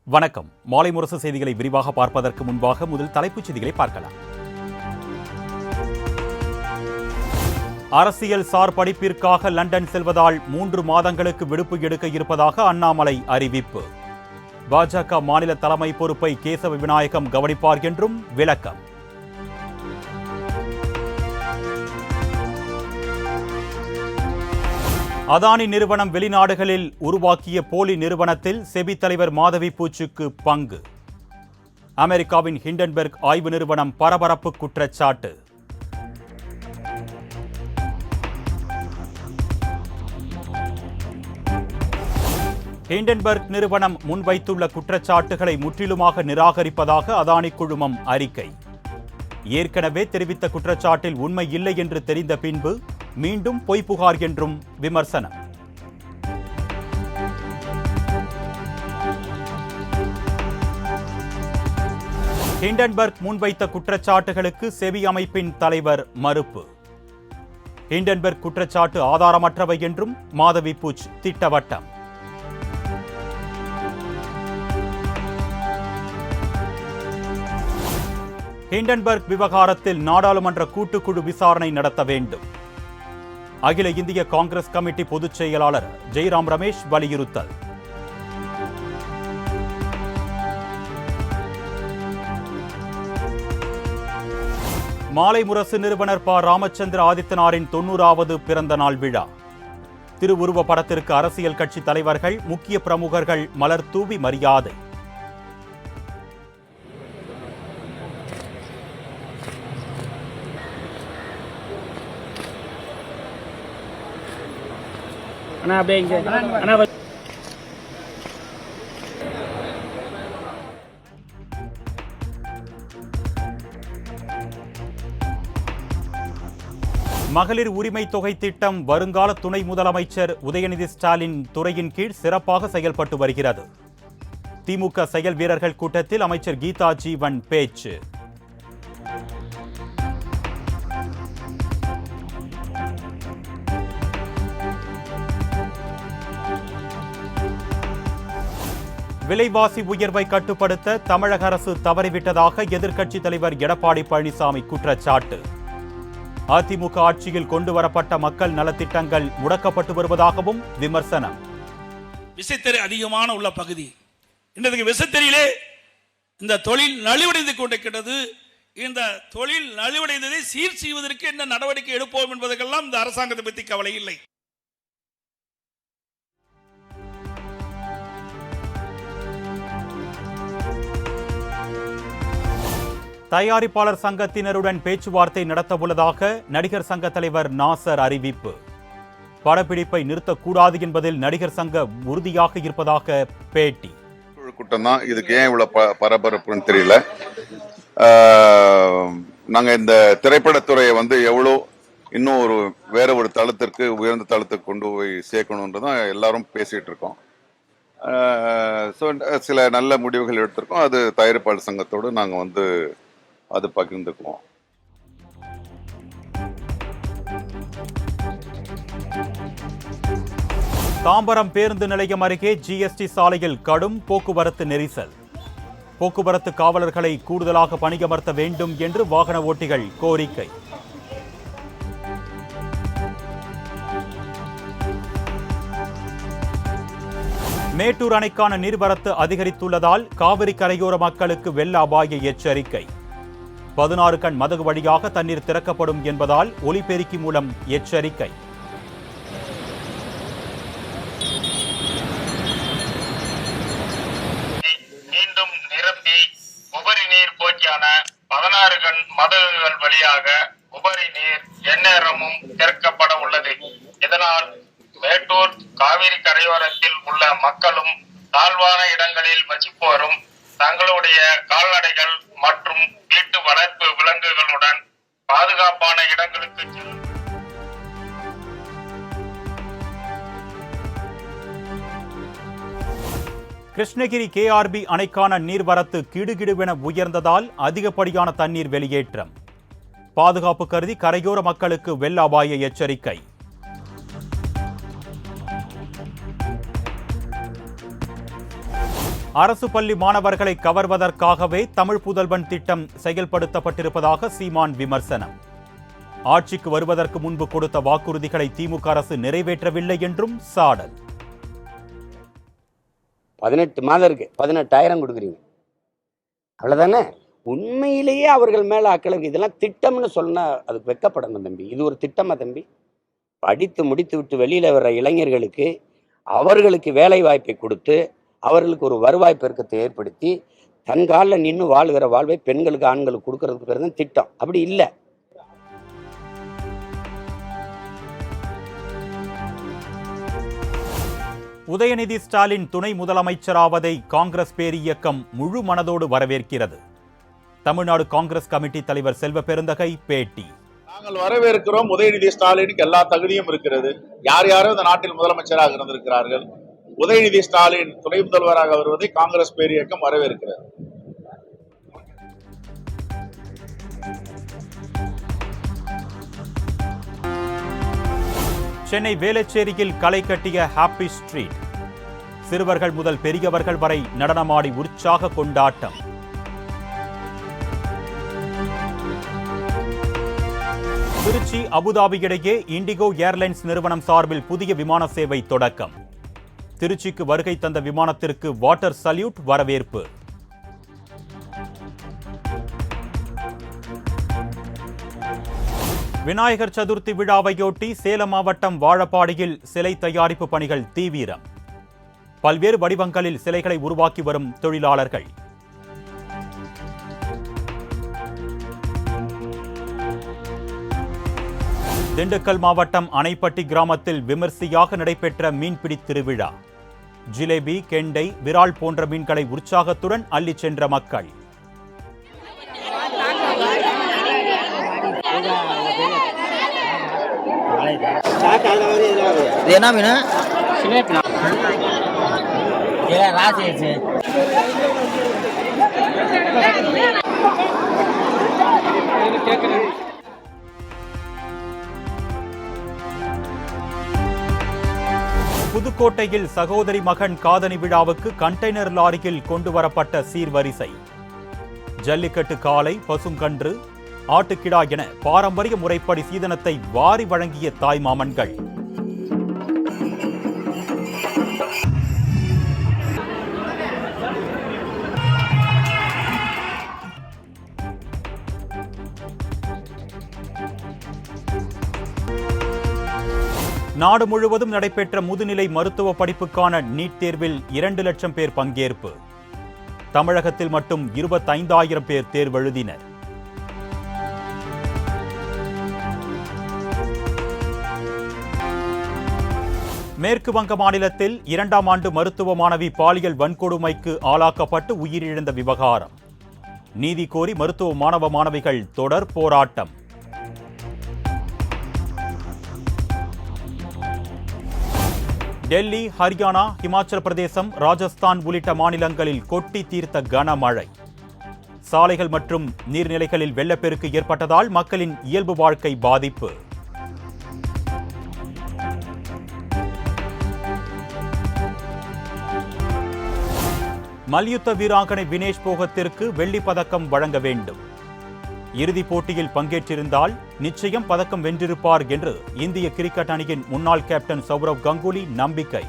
வணக்கம். மாலை முரசு செய்திகளை விரிவாக பார்ப்பதற்கு முன்பாக முதல் தலைப்புச் செய்திகளை பார்க்கலாம். அரசியல் சார் படிப்பிற்காக லண்டன் செல்வதால் 3 மாதங்களுக்கு விடுப்பு எடுக்க இருப்பதாக அண்ணாமலை அறிவிப்பு. பாஜக மாநில தலைமை பொறுப்பை கேசவ விநாயகம் கவனிப்பார் என்றும் விளக்கம். அதானி நிறுவனம் வெளிநாடுகளில் உருவாக்கிய போலி நிறுவனத்தில் செபி தலைவர் மாதவி பூச்சுக்கு பங்கு. அமெரிக்காவின் ஹிண்டன்பெர்க் ஆய்வு நிறுவனம் பரபரப்பு குற்றச்சாட்டு. ஹிண்டன்பெர்க் நிறுவனம் முன்வைத்துள்ள குற்றச்சாட்டுகளை முற்றிலுமாக நிராகரிப்பதாக அதானி குழுமம் அறிக்கை. ஏற்கனவே தெரிவித்த குற்றச்சாட்டில் உண்மை இல்லை என்று தெரிந்த பின்பு மீண்டும் பொய் புகார் என்றும் விமர்சனம். ஹிண்டன்பெர்க் முன்வைத்த குற்றச்சாட்டுகளுக்கு செபி அமைப்பின் தலைவர் மறுப்பு. ஹிண்டன்பெர்க் குற்றச்சாட்டு ஆதாரமற்றவை என்றும் மாதவி பூச் திட்டவட்டம். ஹிண்டன்பெர்க் விவகாரத்தில் நாடாளுமன்ற கூட்டுக்குழு விசாரணை நடத்த வேண்டும். அகில இந்திய காங்கிரஸ் கமிட்டி பொதுச் செயலாளர் ஜெய்ராம் ரமேஷ் வலியுறுத்தல். மாலை முரசு நிறுவனர் ப. ராமச்சந்திர ஆதித்தனாரின் 90வது பிறந்த நாள் விழா. திருவுருவ படத்திற்கு அரசியல் கட்சி தலைவர்கள், முக்கிய பிரமுகர்கள் மலர் தூவி மரியாதை. மகளிர் உரிமை தொகை திட்டம் வருங்கால துணை முதலமைச்சர் உதயநிதி ஸ்டாலின் துறையின் கீழ் சிறப்பாக செயல்பட்டு வருகிறது. திமுக செயல் வீரர்கள் கூட்டத்தில் அமைச்சர் கீதா ஜீவன் பேச்சு. விலைவாசி உயர்வை கட்டுப்படுத்த தமிழக அரசு தவறிவிட்டதாக எதிர்க்கட்சித் தலைவர் எடப்பாடி பழனிசாமி குற்றச்சாட்டு. அதிமுக ஆட்சியில் கொண்டுவரப்பட்ட மக்கள் நலத்திட்டங்கள் முடக்கப்பட்டு வருவதாகவும் விமர்சனம். விசைத்தறி அதிகமான உள்ள பகுதி, இன்றைக்கு விசைத்தறியிலே இந்த தொழில் நலிவடைந்து கொண்டிருக்கிறது. இந்த தொழில் நலிவடைந்ததை சீர் செய்வதற்கு என்ன நடவடிக்கை எடுப்போம் என்பதற்கெல்லாம் இந்த அரசாங்கத்தை பற்றி கவலை இல்லை. தயாரிப்பாளர் சங்கத்தினருடன் பேச்சுவார்த்தை நடத்தவுள்ளதாக நடிகர் சங்க தலைவர் நாசர் அறிவிப்பு. படப்பிடிப்பை நிறுத்தக்கூடாது என்பதில் நடிகர் சங்க உறுதியாக இருப்பதாக பேட்டி. கூட்டம் தான், இதுக்கு ஏன் இவ்வளவு பரபரப்புன்னு தெரியல. நாங்க இந்த திரைப்படத்துறையை எவ்வளோ இன்னும் வேற ஒரு தளத்திற்கு, உயர்ந்த தளத்துக்கு கொண்டு போய் சேர்க்கணுன்றதான் எல்லாரும் பேசிட்டு இருக்கோம். சில நல்ல முடிவுகள் எடுத்திருக்கோம். அது தயாரிப்பாளர் சங்கத்தோடு நாங்க அது பகிர்ந்துக்குவோம். தாம்பரம் பேருந்து நிலையம் அருகே ஜிஎஸ்டி சாலையில் கடும் போக்குவரத்து நெரிசல். போக்குவரத்து காவலர்களை கூடுதலாக பணியமர்த்த வேண்டும் என்று வாகன ஓட்டிகள் கோரிக்கை. மேட்டூர் அணைக்கான நீர்வரத்து அதிகரித்துள்ளதால் காவிரி கரையோர மக்களுக்கு வெள்ள அபாய எச்சரிக்கை. 16 கண் மதகு வழியாக தண்ணீர் திறக்கப்படும் என்பதால் ஒலிபெருக்கி மூலம் எச்சரிக்கை. மீண்டும் நிரம்பி உபரி நீர் போக்கியான 16 கண் மதகுகள் வழியாக உபரி நீர் எந்நேரமும் திறக்கப்பட உள்ளது. இதனால் மேட்டூர் காவிரி கரையோரத்தில் உள்ள மக்களும் தாழ்வான இடங்களில் வசிப்போரும் தங்களுடைய கால்நடைகள் மற்றும் வீட்டு வளர்ப்பு விலங்குகளுடன் பாதுகாப்பான இடங்களுக்கு கிருஷ்ணகிரி கேஆர்பி அணைக்கான நீர்வரத்து கிடுகிடுவென உயர்ந்ததால் அதிகப்படியான தண்ணீர் வெளியேற்றம். பாதுகாப்பு கருதி கரையோர மக்களுக்கு வெள்ள அபாய எச்சரிக்கை. அரசு பள்ளி மாணவர்களை கவர்வதற்காகவே தமிழ் புதல்வன் திட்டம் செயல்படுத்தப்பட்டிருப்பதாக சீமான் விமர்சனம். ஆட்சிக்கு வருவதற்கு முன்பு கொடுத்த வாக்குறுதிகளை திமுக அரசு நிறைவேற்றவில்லை என்றும் சாடல். 18 மாதம் இருக்கு, 18,000 கொடுக்குறீங்க, அவ்வளவுதானே? உண்மையிலேயே அவர்கள் மேல அக்களவுக்கு இதெல்லாம் திட்டம்னு சொன்னா அதுக்கு வெக்கப்படணும் தம்பி. இது ஒரு திட்டமா தம்பி? படித்து முடித்து விட்டு வெளியில வர்ற இளைஞர்களுக்கு அவர்களுக்கு வேலை வாய்ப்பை கொடுத்து அவர்களுக்கு ஒரு வருவாய் பெருக்கத்தை ஏற்படுத்தி தன் காலில் நின்று வாழ்கிற வாழ்வை பெண்களுக்கு ஆண்களுக்கு கொடுக்கறதுக்கு பேர் தான் திட்டம். அப்படி இல்லை. உதயநிதி ஸ்டாலின் துணை முதலமைச்சராவதை காங்கிரஸ் பேரியக்கம் முழு மனதோடு வரவேற்கிறது. தமிழ்நாடு காங்கிரஸ் கமிட்டி தலைவர் செல்வ பெருந்தகை பேட்டி. நாங்கள் வரவேற்கிறோம். உதயநிதி ஸ்டாலினுக்கு எல்லா தகுதியும் இருக்கிறது. யார் யாரும் இந்த நாட்டில் முதலமைச்சராக இருந்திருக்கிறார்கள். உதயநிதி ஸ்டாலின் துணை முதல்வராக வருவதை காங்கிரஸ் பேரியக்கம் வரவேற்கிறது. சென்னை வேளச்சேரியில் களை கட்டிய ஹாப்பி ஸ்ட்ரீட். சிறுவர்கள் முதல் பெரியவர்கள் வரை நடனமாடி உற்சாக கொண்டாட்டம். திருச்சி அபுதாபி இடையே இண்டிகோ ஏர்லைன்ஸ் நிறுவனம் சார்பில் புதிய விமான சேவை தொடக்கம். திருச்சிக்கு வருகை தந்த விமானத்திற்கு வாட்டர் சல்யூட் வரவேற்பு. விநாயகர் சதுர்த்தி விழாவையொட்டி சேலம் மாவட்டம் வாழப்பாடியில் சிலை தயாரிப்பு பணிகள் தீவிரம். பல்வேறு வடிவங்களில் சிலைகளை உருவாக்கி வரும் தொழிலாளர்கள். திண்டுக்கல் மாவட்டம் அணைப்பட்டி கிராமத்தில் விமர்சையாக நடைபெற்ற மீன்பிடி திருவிழா. ஜிலேபி, கெண்டை, விரால் போன்ற மீன்களை உற்சாகத்துடன் அள்ளிச் சென்ற மக்கள். என்ன மீன்? ராசி. புதுக்கோட்டையில் சகோதரி மகன் காதணி விழாவுக்கு கண்டெய்னர் லாரியில் கொண்டுவரப்பட்ட சீர்வரிசை. ஜல்லிக்கட்டு காளை, பசுங்கன்று, ஆட்டுக்கிடா என பாரம்பரிய முறைப்படி சீதனத்தை வாரி வழங்கிய தாய்மாமன்கள். நாடு முழுவதும் நடைபெற்ற முதுநிலை மருத்துவ படிப்புக்கான நீட் தேர்வில் 2 லட்சம் பேர் பங்கேற்பு. தமிழகத்தில் மட்டும் 25,000 பேர் தேர்வெழுதினர். மேற்கு வங்க மாநிலத்தில் 2ஆம் ஆண்டு மருத்துவ மாணவி பாலியல் வன்கொடுமைக்கு ஆளாக்கப்பட்டு உயிரிழந்த விவகாரம். நீதி கோரி மருத்துவ மாணவ மாணவிகள் தொடர் போராட்டம். டெல்லி, ஹரியானா, இமாச்சல பிரதேசம், ராஜஸ்தான் உள்ளிட்ட மாநிலங்களில் கொட்டி தீர்த்த கனமழை. சாலைகள் மற்றும் நீர்நிலைகளில் வெள்ளப்பெருக்கு ஏற்பட்டதால் மக்களின் இயல்பு வாழ்க்கை பாதிப்பு. மல்யுத்த வீராங்கனை வினேஷ் போகத்திற்கு வெள்ளிப் பதக்கம் வழங்க வேண்டும். இறுதிப் போட்டியில் பங்கேற்றிருந்தால் நிச்சயம் பதக்கம் வென்றிருப்பார் என்று இந்திய கிரிக்கெட் அணியின் முன்னாள் கேப்டன் சௌரவ் கங்குலி நம்பிக்கை.